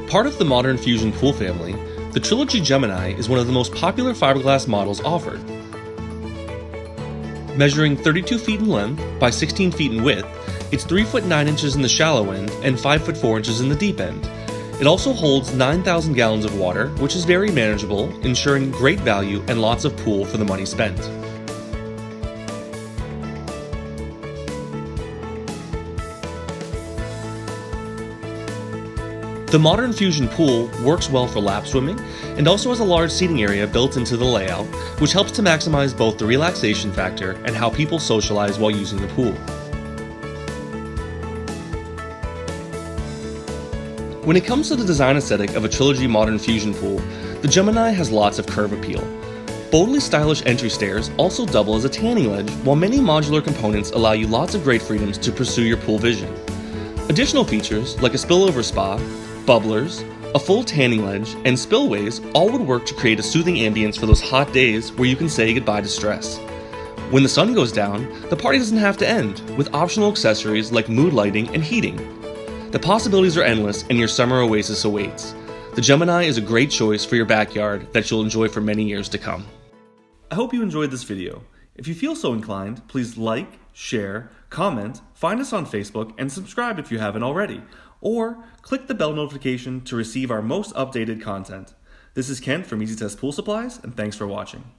Part of the modern Fusion pool family, the Trilogy Gemini is one of the most popular fiberglass models offered. Measuring 32 feet in length by 16 feet in width, it's 3 foot 9 inches in the shallow end and 5 foot 4 inches in the deep end. It also holds 9,000 gallons of water, which is very manageable, ensuring great value and lots of pool for the money spent. The modern Fusion pool works well for lap swimming and also has a large seating area built into the layout, which helps to maximize both the relaxation factor and how people socialize while using the pool. When it comes to the design aesthetic of a Trilogy modern Fusion pool, the Gemini has lots of curve appeal. Boldly stylish entry stairs also double as a tanning ledge, while many modular components allow you lots of great freedoms to pursue your pool vision. Additional features like a spillover spa, bubblers, a full tanning ledge, and spillways all would work to create a soothing ambience for those hot days where you can say goodbye to stress. When the sun goes down, the party doesn't have to end, with optional accessories like mood lighting and heating. The possibilities are endless and your summer oasis awaits. The Gemini is a great choice for your backyard that you'll enjoy for many years to come. I hope you enjoyed this video. If you feel so inclined, please like, share, comment, find us on Facebook, and subscribe if you haven't already. Or click the bell notification to receive our most updated content. This is Kent from Easy Test Pool Supplies, and thanks for watching.